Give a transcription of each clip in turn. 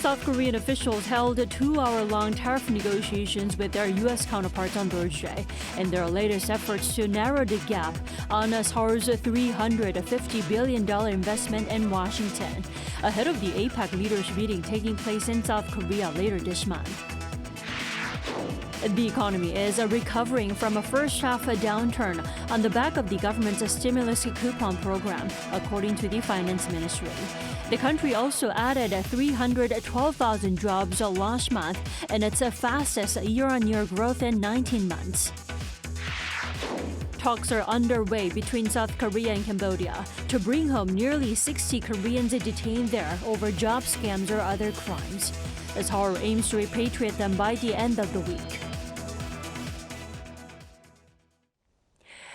South Korean officials held 2-hour-long tariff negotiations with their U.S. counterparts on Thursday in their latest efforts to narrow the gap on Seoul's $350 billion investment in Washington, ahead of the APEC leaders meeting taking place in South Korea later this month. The economy is recovering from a first-half downturn on the back of the government's stimulus coupon program, according to the Finance Ministry. The country also added 312,000 jobs last month, and its fastest year-on-year growth in 19 months. Talks are underway between South Korea and Cambodia to bring home nearly 60 Koreans detained there over job scams or other crimes. Seoul aims to repatriate them by the end of the week.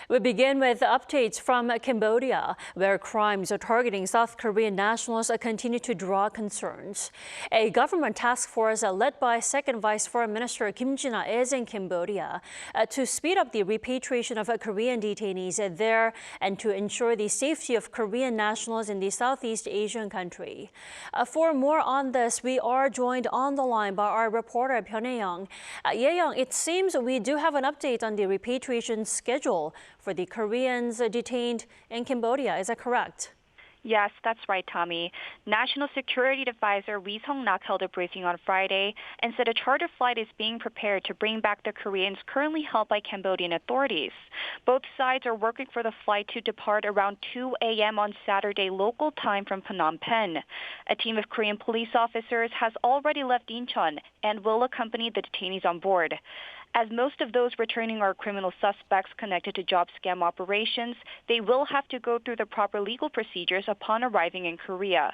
We begin with updates from Cambodia, where crimes targeting South Korean nationals continue to draw concerns. A government task force led by Second Vice Foreign Minister Kim Jin-ah is in Cambodia to speed up the repatriation of Korean detainees there and to ensure the safety of Korean nationals in the Southeast Asian country. For more on this, we are joined on the line by our reporter Ejae. Ejae, it seems we do have an update on the repatriation schedule for the Koreans detained in Cambodia. Is that correct? Yes, that's right, Tommy. National Security Advisor Ri Sung-nak held a briefing on Friday and said a charter flight is being prepared to bring back the Koreans currently held by Cambodian authorities. Both sides are working for the flight to depart around 2 a.m. on Saturday local time from Phnom Penh. A team of Korean police officers has already left Incheon and will accompany the detainees on board. As most of those returning are criminal suspects connected to job scam operations, they will have to go through the proper legal procedures upon arriving in Korea.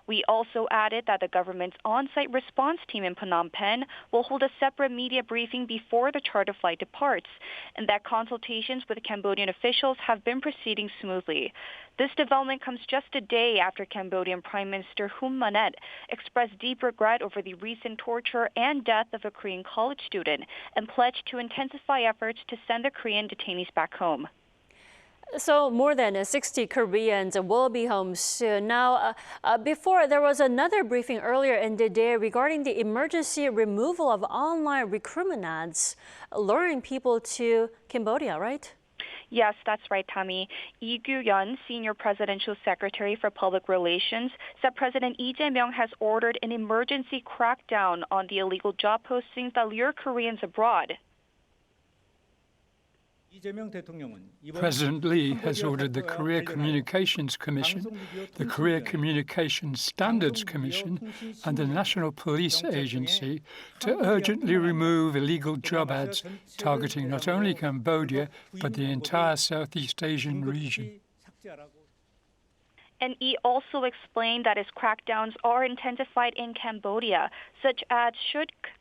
We also added that the government's on-site response team in Phnom Penh will hold a separate media briefing before the charter flight departs, and that consultations with Cambodian officials have been proceeding smoothly. This development comes just a day after Cambodian Prime Minister Hun Manet expressed deep regret over the recent torture and death of a Korean college student and pledged to intensify efforts to send the Korean detainees back home. So more than 60 Koreans will be home soon. Now, before, there was another briefing earlier in the day regarding the emergency removal of online recruitment ads, luring people to Cambodia, right? Yes, that's right, Tommy. Lee Kyu-yeon, Senior Presidential Secretary for Public Relations, said President Ejae has ordered an emergency crackdown on the illegal job postings that lure Koreans abroad. President Lee has ordered the Korea Communications Commission, the Korea Communications Standards Commission, and the National Police Agency to urgently remove illegal job ads targeting not only Cambodia, but the entire Southeast Asian region. And he also explained that his crackdowns are intensified in Cambodia. Such ads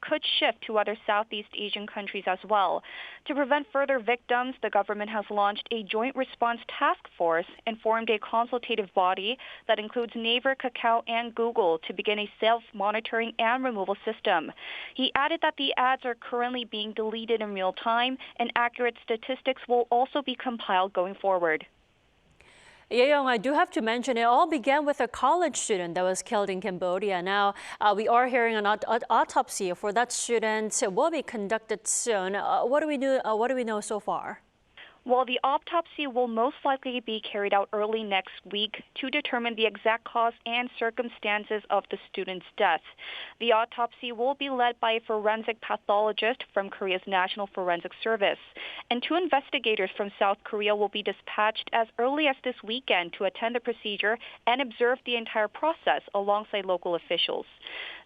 could shift to other Southeast Asian countries as well. To prevent further victims, the government has launched a joint response task force and formed a consultative body that includes Naver, Kakao, and Google to begin a self-monitoring and removal system. He added that the ads are currently being deleted in real time, and accurate statistics will also be compiled going forward. Yeong, I do have to mention, it all began with a college student that was killed in Cambodia. Now, we are hearing an autopsy for that student will be conducted soon. What do we know so far? Well, the autopsy will most likely be carried out early next week to determine the exact cause and circumstances of the student's death. The autopsy will be led by a forensic pathologist from Korea's National Forensic Service. And 2 investigators from South Korea will be dispatched as early as this weekend to attend the procedure and observe the entire process alongside local officials.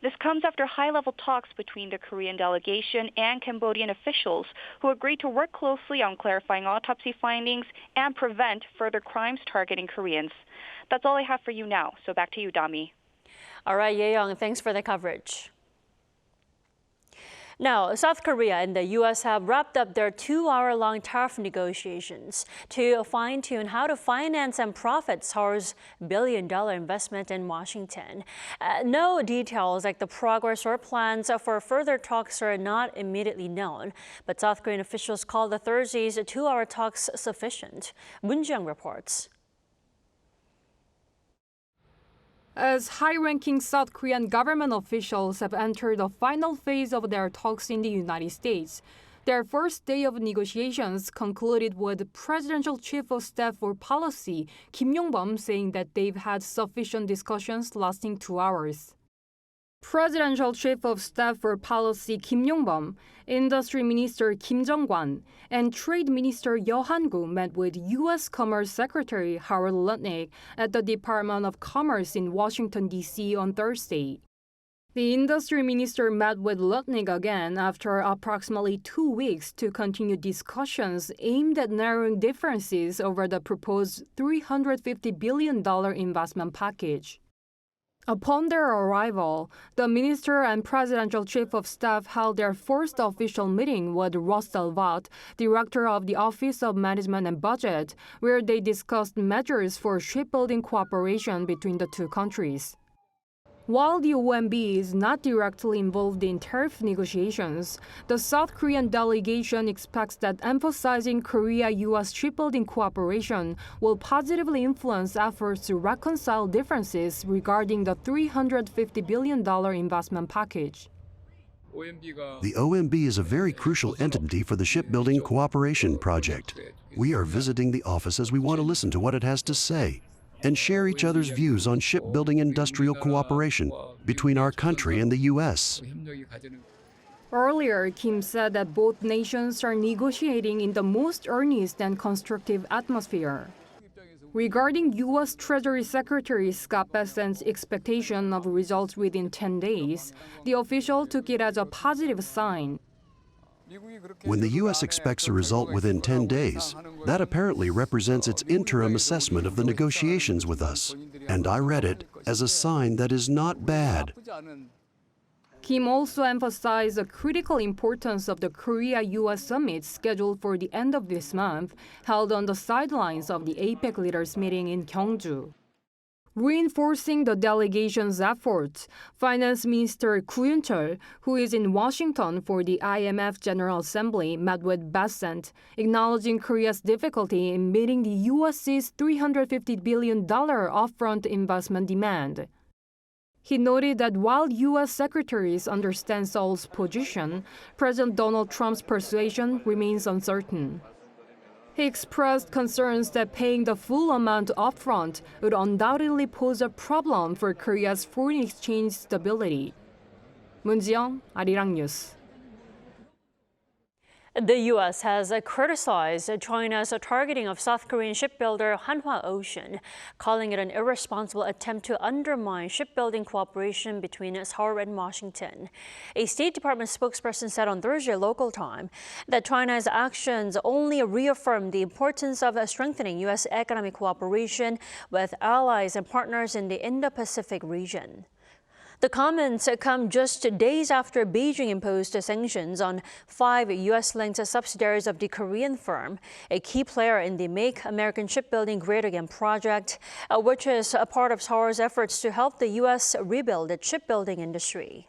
This comes after high-level talks between the Korean delegation and Cambodian officials who agreed to work closely on clarifying autopsy findings and prevent further crimes targeting Koreans. That's all I have for you now. So back to you, Dami. All right, Yeong, thanks for the coverage. Now, South Korea and the U.S. have wrapped up their 2-hour-long tariff negotiations to fine-tune how to finance and profit Seoul's billion-dollar investment in Washington. No details like the progress or plans for further talks are not immediately known, but South Korean officials call the Thursday's 2-hour talks sufficient. Moon Jung reports. as high-ranking South Korean government officials have entered the final phase of their talks in the United States. Their first day of negotiations concluded with Presidential Chief of Staff for Policy Kim Yong-bum saying that they've had sufficient discussions lasting 2 hours. Presidential Chief of Staff for Policy Kim Yong-bum, Industry Minister Kim Jong-kwan, and Trade Minister Yeo Han-gu met with U.S. Commerce Secretary Howard Lutnick at the Department of Commerce in Washington, D.C. on Thursday. The Industry Minister met with Lutnick again after approximately 2 weeks to continue discussions aimed at narrowing differences over the proposed $350 billion investment package. Upon their arrival, the minister and presidential chief of staff held their first official meeting with Gov't, director of the Office of Management and Budget, where they discussed measures for shipbuilding cooperation between the two countries. While the OMB is not directly involved in tariff negotiations, the South Korean delegation expects that emphasizing Korea-U.S. shipbuilding cooperation will positively influence efforts to reconcile differences regarding the $350 billion investment package. The OMB is a very crucial entity for the shipbuilding cooperation project. We are visiting the office as we want to listen to what it has to say and share each other's views on shipbuilding industrial cooperation between our country and the U.S. Earlier, Kim said that both nations are negotiating in the most earnest and constructive atmosphere. Regarding U.S. Treasury Secretary Scott Bessent's expectation of results within 10 days, the official took it as a positive sign. When the U.S. expects a result within 10 days, that apparently represents its interim assessment of the negotiations with us, and I read it as a sign that is not bad. Kim also emphasized the critical importance of the Korea-U.S. summit scheduled for the end of this month, held on the sidelines of the APEC leaders meeting in Gyeongju. Reinforcing the delegation's efforts, Finance Minister Koo Yoon-chol, who is in Washington for the IMF General Assembly, met with Bessent, acknowledging Korea's difficulty in meeting the U.S.'s $350 billion upfront investment demand. He noted that while U.S. secretaries understand Seoul's position, President Donald Trump's persuasion remains uncertain. He expressed concerns that paying the full amount upfront would undoubtedly pose a problem for Korea's foreign exchange stability. 문지영, Arirang News. The U.S. has criticized China's targeting of South Korean shipbuilder Hanwha Ocean, calling it an irresponsible attempt to undermine shipbuilding cooperation between Seoul and Washington. A State Department spokesperson said on Thursday local time that China's actions only reaffirm the importance of strengthening U.S. economic cooperation with allies and partners in the Indo-Pacific region. The comments come just days after Beijing imposed sanctions on 5 U.S.-linked subsidiaries of the Korean firm, a key player in the Make American Shipbuilding Great Again project, which is a part of Seoul's efforts to help the U.S. rebuild its shipbuilding industry.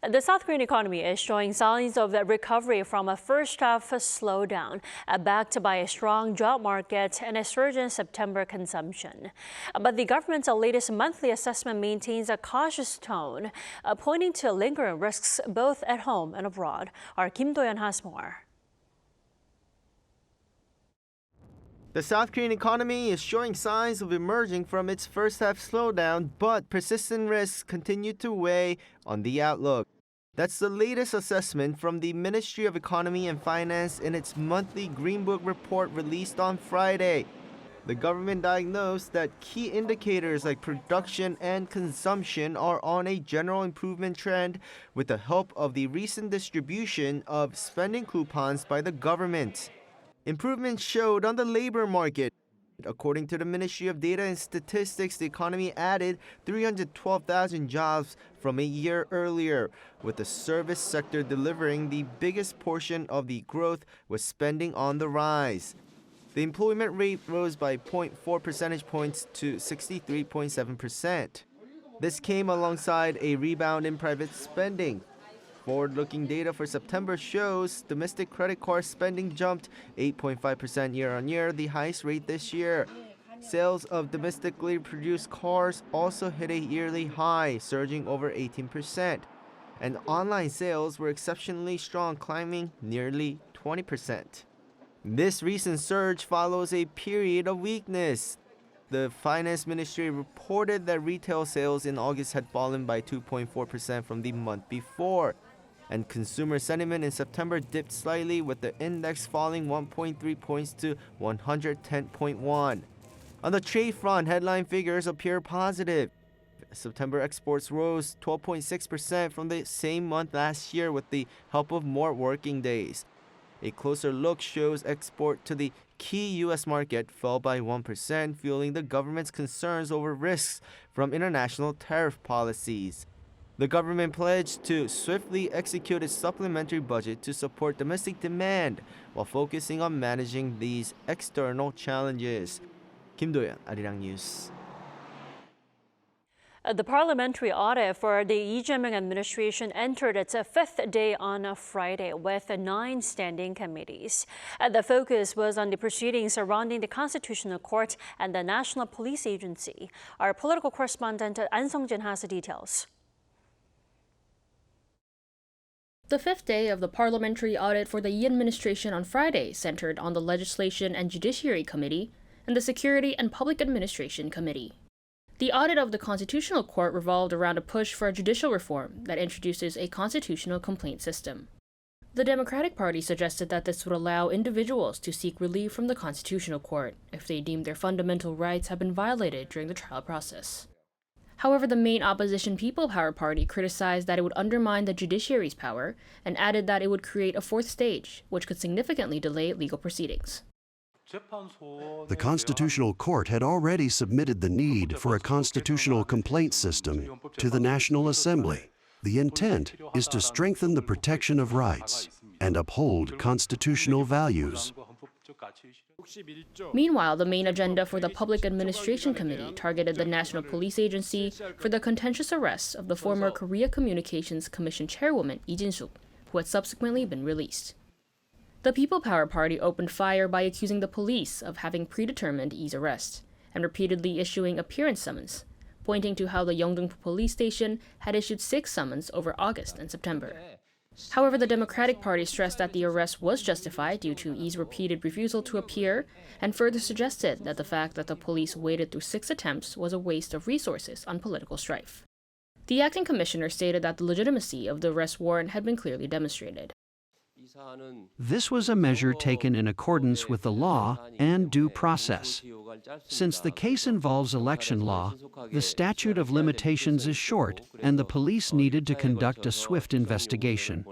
The South Korean economy is showing signs of recovery from a first-half slowdown, backed by a strong job market and a surge in September consumption. But the government's latest monthly assessment maintains a cautious tone, pointing to lingering risks both at home and abroad. Our Kim Do-yeon has more. The South Korean economy is showing signs of emerging from its first-half slowdown, but persistent risks continue to weigh on the outlook. That's the latest assessment from the Ministry of Economy and Finance in its monthly Green Book report released on Friday. The government diagnosed that key indicators like production and consumption are on a general improvement trend with the help of the recent distribution of spending coupons by the government. Improvements showed on the labor market. According to the Ministry of Data and Statistics, the economy added 312,000 jobs from a year earlier, with the service sector delivering the biggest portion of the growth, with spending on the rise. The employment rate rose by 0.4 percentage points to 63.7%. This came alongside a rebound in private spending. Forward-looking data for September shows domestic credit card spending jumped 8.5% year-on-year, the highest rate this year. Sales of domestically produced cars also hit a yearly high, surging over 18%. And online sales were exceptionally strong, climbing nearly 20%. This recent surge follows a period of weakness. The Finance Ministry reported that retail sales in August had fallen by 2.4% from the month before. And consumer sentiment in September dipped slightly, with the index falling 1.3 points to 110.1. On the trade front, headline figures appear positive. September exports rose 12.6% from the same month last year with the help of more working days. A closer look shows export to the key U.S. market fell by 1%, fueling the government's concerns over risks from international tariff policies. The government pledged to swiftly execute its supplementary budget to support domestic demand while focusing on managing these external challenges. Kim Do-yeon, Arirang News. The parliamentary audit for the Ejae administration entered its fifth day on Friday with 9 standing committees. The focus was on the proceedings surrounding the Constitutional Court and the National Police Agency. Our political correspondent An Sung-jin has the details. The fifth day of the parliamentary audit for the Yi administration on Friday centered on the Legislation and Judiciary Committee and the Security and Public Administration Committee. The audit of the Constitutional Court revolved around a push for a judicial reform that introduces a constitutional complaint system. The Democratic Party suggested that this would allow individuals to seek relief from the Constitutional Court if they deem their fundamental rights have been violated during the trial process. However, the main opposition People Power Party criticized that it would undermine the judiciary's power and added that it would create a fourth stage, which could significantly delay legal proceedings. The Constitutional Court had already submitted the need for a constitutional complaint system to the National Assembly. The intent is to strengthen the protection of rights and uphold constitutional values. Meanwhile, the main agenda for the Public Administration Committee targeted the National Police Agency for the contentious arrests of the former Korea Communications Commission chairwoman Lee Jin-suk, who had subsequently been released. The People Power Party opened fire by accusing the police of having predetermined Lee's arrest and repeatedly issuing appearance summons, pointing to how the Yeongdeung police station had issued 6 summons over August and September. However, the Democratic Party stressed that the arrest was justified due to Lee's repeated refusal to appear and further suggested that the fact that the police waited through 6 attempts was a waste of resources on political strife. The acting commissioner stated that the legitimacy of the arrest warrant had been clearly demonstrated. This was a measure taken in accordance with the law and due process. Since the case involves election law, the statute of limitations is short, and the police needed to conduct a swift investigation.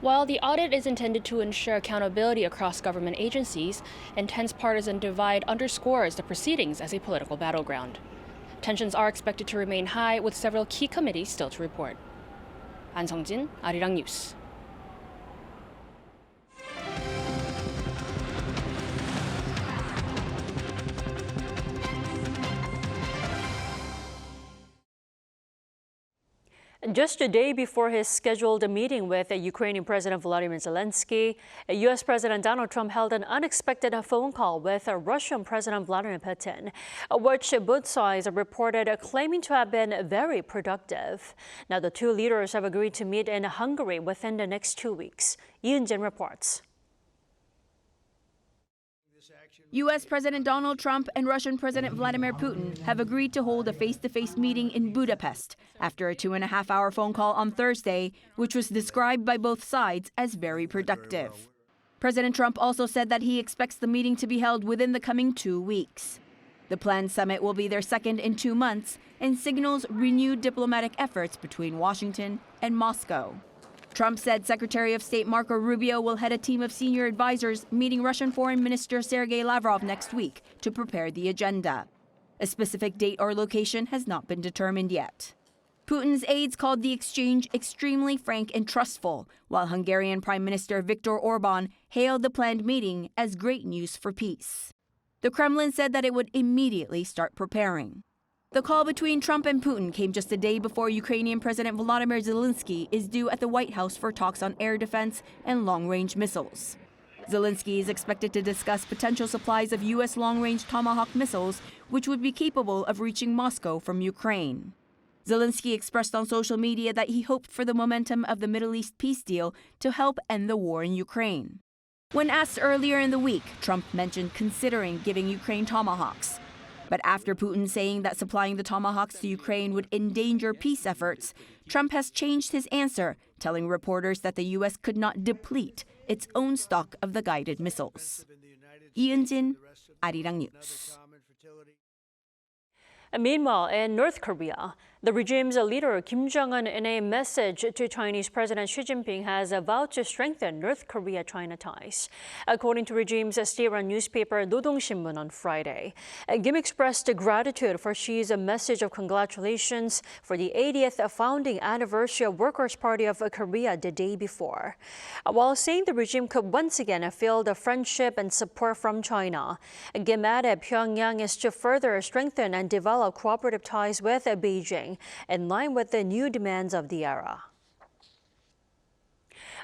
While the audit is intended to ensure accountability across government agencies, intense partisan divide underscores the proceedings as a political battleground. Tensions are expected to remain high, with several key committees still to report. An Sung-jin, Arirang News. Just a day before his scheduled meeting with Ukrainian President Volodymyr Zelensky, U.S. President Donald Trump held an unexpected phone call with Russian President Vladimir Putin, which both sides reported claiming to have been very productive. Now, the two leaders have agreed to meet in Hungary within the next 2 weeks. Yoon-jin reports. U.S. President Donald Trump and Russian President Vladimir Putin have agreed to hold a face-to-face meeting in Budapest after a 2.5-hour phone call on Thursday, which was described by both sides as very productive. President Trump also said that he expects the meeting to be held within the coming 2 weeks. The planned summit will be their second in 2 months and signals renewed diplomatic efforts between Washington and Moscow. Trump said Secretary of State Marco Rubio will head a team of senior advisors meeting Russian Foreign Minister Sergei Lavrov next week to prepare the agenda. A specific date or location has not been determined yet. Putin's aides called the exchange extremely frank and trustful, while Hungarian Prime Minister Viktor Orban hailed the planned meeting as great news for peace. The Kremlin said that it would immediately start preparing. The call between Trump and Putin came just a day before Ukrainian President Volodymyr Zelensky is due at the White House for talks on air defense and long-range missiles. Zelensky is expected to discuss potential supplies of U.S. long-range Tomahawk missiles, which would be capable of reaching Moscow from Ukraine. Zelensky expressed on social media that he hoped for the momentum of the Middle East peace deal to help end the war in Ukraine. When asked earlier in the week, Trump mentioned considering giving Ukraine Tomahawks. But after Putin saying that supplying the Tomahawks to Ukraine would endanger peace efforts, Trump has changed his answer, telling reporters that the U.S. could not deplete its own stock of the guided missiles. 이은진, Arirang News. Meanwhile, in North Korea, the regime's leader Kim Jong-un, in a message to Chinese President Xi Jinping, has vowed to strengthen North Korea-China ties. According to regime's state-run newspaper Rodong Sinmun on Friday, Kim expressed gratitude for Xi's message of congratulations for the 80th founding anniversary of Workers' Party of Korea the day before. While saying the regime could once again feel the friendship and support from China, Kim added Pyongyang is to further strengthen and develop cooperative ties with Beijing, in line with the new demands of the era.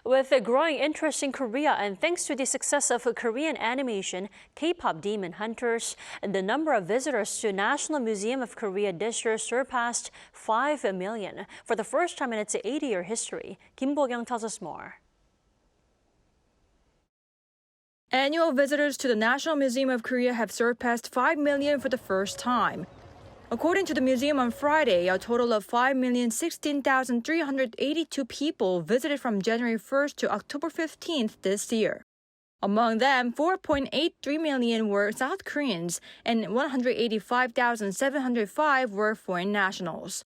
With a growing interest in Korea and thanks to the success of Korean animation, K-pop Demon Hunters, the number of visitors to National Museum of Korea this year surpassed 5 million for the first time in its 80-year history. Kim Bo-kyung tells us more. Annual visitors to the National Museum of Korea have surpassed 5 million for the first time. According to the museum on Friday, a total of 5,016,382 people visited from January 1st to October 15th this year. Among them, 4.83 million were South Koreans and 185,705 were foreign nationals.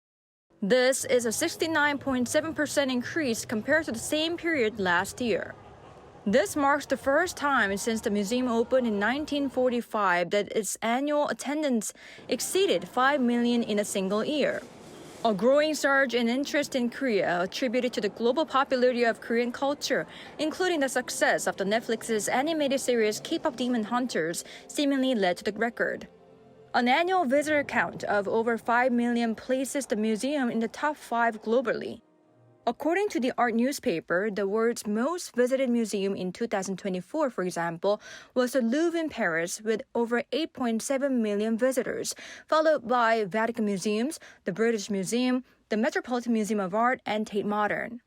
This is a 69.7% increase compared to the same period last year. This marks the first time since the museum opened in 1945 that its annual attendance exceeded 5 million in a single year. A growing surge in interest in Korea attributed to the global popularity of Korean culture, including the success of the Netflix's animated series K-pop Demon Hunters, seemingly led to the record. An annual visitor count of over 5 million places the museum in the top 5 globally. According to the art newspaper, the world's most visited museum in 2024, for example, was the Louvre in Paris with over 8.7 million visitors, followed by Vatican Museums, the British Museum, the Metropolitan Museum of Art, and Tate Modern.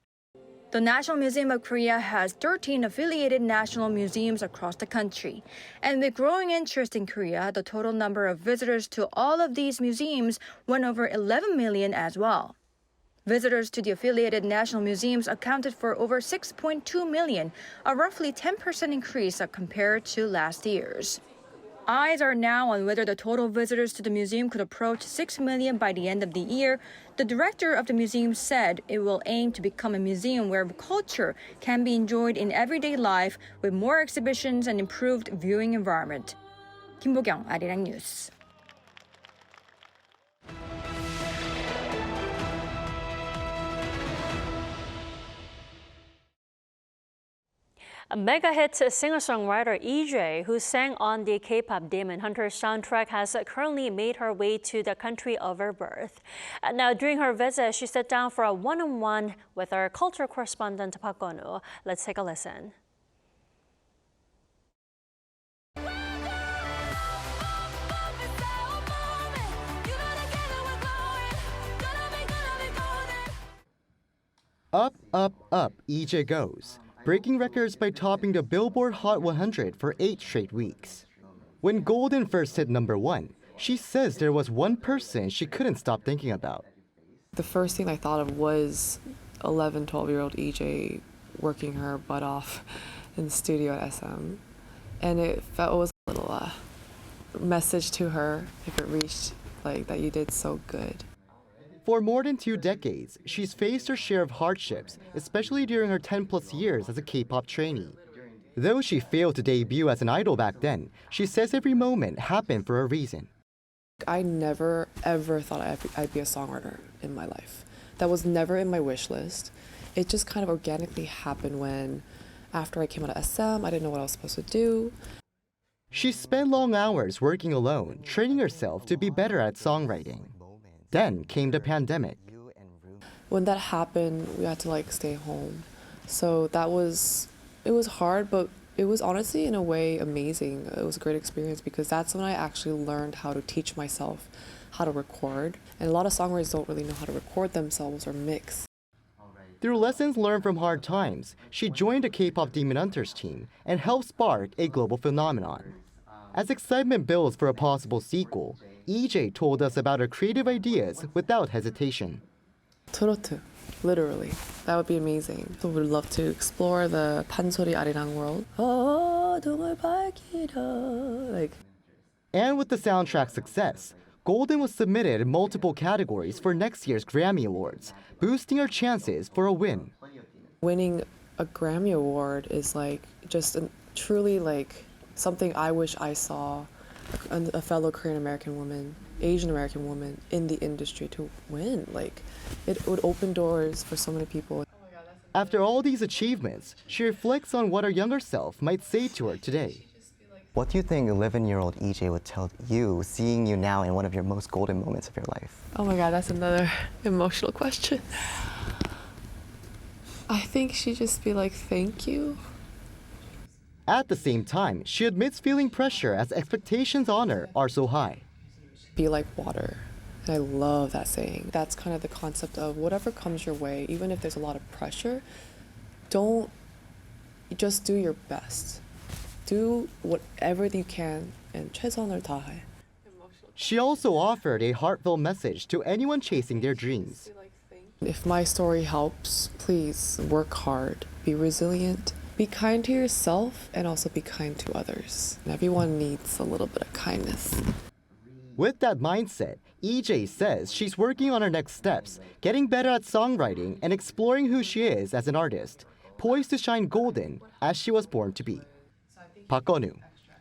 The National Museum of Korea has 13 affiliated national museums across the country. And with growing interest in Korea, the total number of visitors to all of these museums went over 11 million as well. Visitors to the affiliated national museums accounted for over 6.2 million, a roughly 10% increase compared to last year's. Eyes are now on whether the total visitors to the museum could approach 6 million by the end of the year. The director of the museum said it will aim to become a museum where culture can be enjoyed in everyday life with more exhibitions and improved viewing environment. Kim Bo-kyung, Arirang News. A mega-hit singer-songwriter Ejae, who sang on the K-pop Demon Hunters soundtrack, has currently made her way to the country of her birth. Now, during her visit, she sat down for a one-on-one with our culture correspondent Park Gon-woo. Let's take a listen. Up, up, up, Ejae goes, breaking records by topping the Billboard Hot 100 for 8 straight weeks. When Golden first hit #1, she says there was one person she couldn't stop thinking about. The first thing I thought of was 11, 12-year-old Ejae working her butt off in the studio at SM. And it was a little message to her, if it reached, like, that you did so good. For more than 2 decades, she's faced her share of hardships, especially during her 10+ years as a K-pop trainee. Though she failed to debut as an idol back then, she says every moment happened for a reason. I never, ever thought I'd be a songwriter in my life. That was never in my wish list. It just kind of organically happened when, after I came out of SM, I didn't know what I was supposed to do. She spent long hours working alone, training herself to be better at songwriting. Then came the pandemic. When that happened, we had to stay home. So it was hard, but It was honestly, in a way, amazing. It was a great experience because that's when I actually learned how to teach myself how to record. And a lot of songwriters don't really know how to record themselves or mix. Through lessons learned from hard times, she joined a K-pop Demon Hunters team and helped spark a global phenomenon. As excitement builds for a possible sequel, Ejae told us about her creative ideas without hesitation. 트로트, literally. That would be amazing. So we'd love to explore the 판소리 아리랑 world. And with the soundtrack's success, Golden was submitted in multiple categories for next year's Grammy Awards, boosting her chances for a win. Winning a Grammy Award is truly something I wish I saw a fellow Korean American woman, Asian American woman in the industry to win. It would open doors for so many people. After all these achievements, she reflects on what her younger self might say to her today. What do you think 11-year-old Ejae would tell you, seeing you now in one of your most golden moments of your life? Oh my God, that's another emotional question. I think she'd just be like, thank you. At the same time, she admits feeling pressure as expectations on her are so high. Be like water. And I love that saying. That's kind of the concept of whatever comes your way, even if there's a lot of pressure, just do your best. Do whatever you can and 최선을 다해. She also offered a heartfelt message to anyone chasing their dreams. If my story helps, please work hard, be resilient, be kind to yourself, and also be kind to others. Everyone needs a little bit of kindness. With that mindset, Ejae says she's working on her next steps, getting better at songwriting and exploring who she is as an artist, poised to shine golden as she was born to be. 박건우,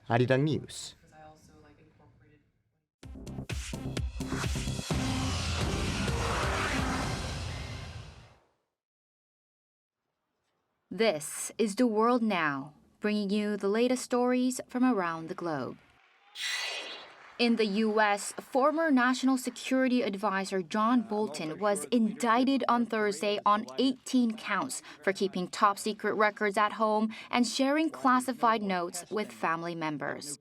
Arirang News. This is The World Now, bringing you the latest stories from around the globe. In the U.S., former National Security Advisor John Bolton was indicted on Thursday on 18 counts for keeping top-secret records at home and sharing classified notes with family members.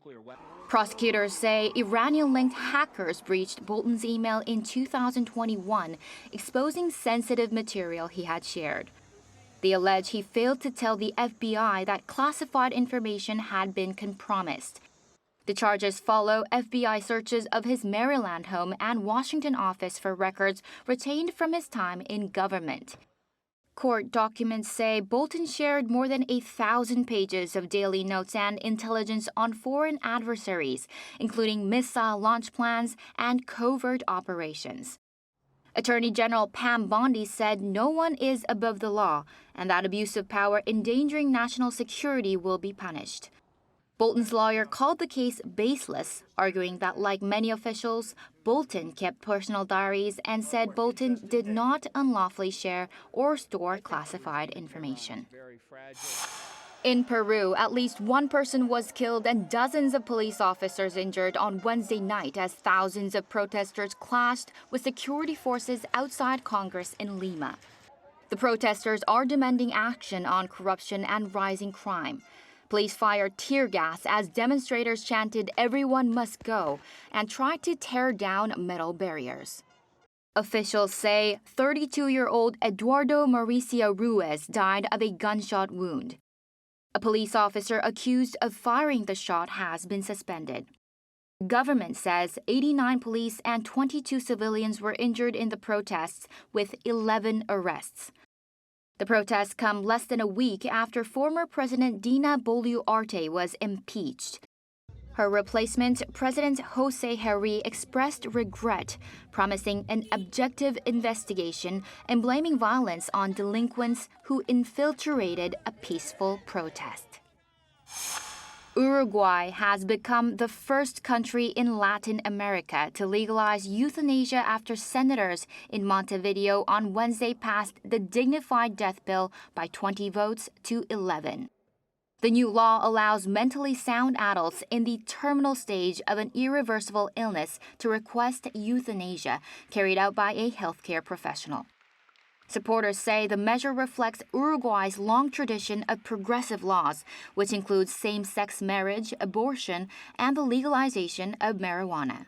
Prosecutors say Iranian-linked hackers breached Bolton's email in 2021, exposing sensitive material he had shared. They allege he failed to tell the FBI that classified information had been compromised. The charges follow FBI searches of his Maryland home and Washington office for records retained from his time in government. Court documents say Bolton shared more than 1,000 pages of daily notes and intelligence on foreign adversaries, including missile launch plans and covert operations. Attorney General Pam Bondi said no one is above the law and that abuse of power endangering national security will be punished. Bolton's lawyer called the case baseless, arguing that, like many officials, Bolton kept personal diaries and said Bolton did not unlawfully share or store classified information. In Peru, at least one person was killed and dozens of police officers injured on Wednesday night as thousands of protesters clashed with security forces outside Congress in Lima. The protesters are demanding action on corruption and rising crime. Police fired tear gas as demonstrators chanted "Everyone must go" and tried to tear down metal barriers. Officials say 32-year-old Eduardo Mauricio Ruiz died of a gunshot wound. A police officer accused of firing the shot has been suspended. Government says 89 police and 22 civilians were injured in the protests, with 11 arrests. The protests come less than a week after former President Dina Boluarte was impeached. Her replacement, President Jose Herri, expressed regret, promising an objective investigation and blaming violence on delinquents who infiltrated a peaceful protest. Uruguay has become the first country in Latin America to legalize euthanasia after senators in Montevideo on Wednesday passed the dignified death bill by 20 votes to 11. The new law allows mentally sound adults in the terminal stage of an irreversible illness to request euthanasia carried out by a healthcare professional. Supporters say the measure reflects Uruguay's long tradition of progressive laws, which includes same-sex marriage, abortion, and the legalization of marijuana.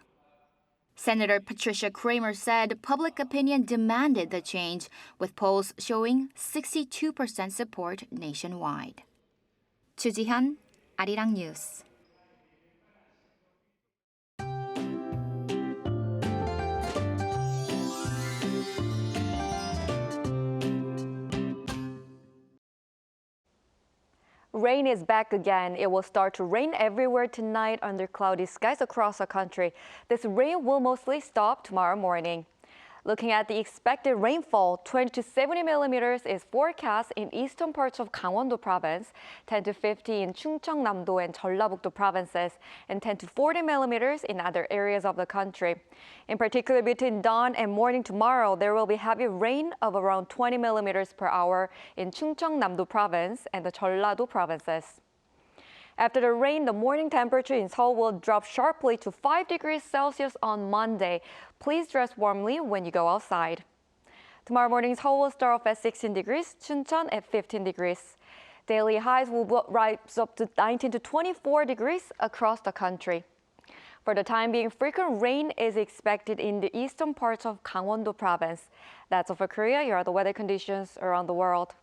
Senator Patricia Kramer said public opinion demanded the change, with polls showing 62% support nationwide. Chu Ji-hyun, Arirang News. Rain is back again. It will start to rain everywhere tonight under cloudy skies across the country. This rain will mostly stop tomorrow morning. Looking at the expected rainfall, 20 to 70 millimeters is forecast in eastern parts of Gangwon-do province, 10 to 50 in Chungcheongnam-do and Jeollabuk-do provinces, and 10 to 40 millimeters in other areas of the country. In particular, between dawn and morning tomorrow, there will be heavy rain of around 20 millimeters per hour in Chungcheongnam-do province and the Jeollado provinces. After the rain, the morning temperature in Seoul will drop sharply to 5 degrees Celsius on Monday. Please dress warmly when you go outside. Tomorrow morning, Seoul will start off at 16 degrees, Chuncheon at 15 degrees. Daily highs will rise up to 19 to 24 degrees across the country. For the time being, frequent rain is expected in the eastern parts of Gangwon-do province. That's all for Korea. Here are the weather conditions around the world.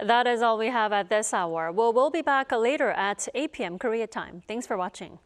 That is all we have at this hour. We'll be back later at 8 p.m. Korea time. Thanks for watching.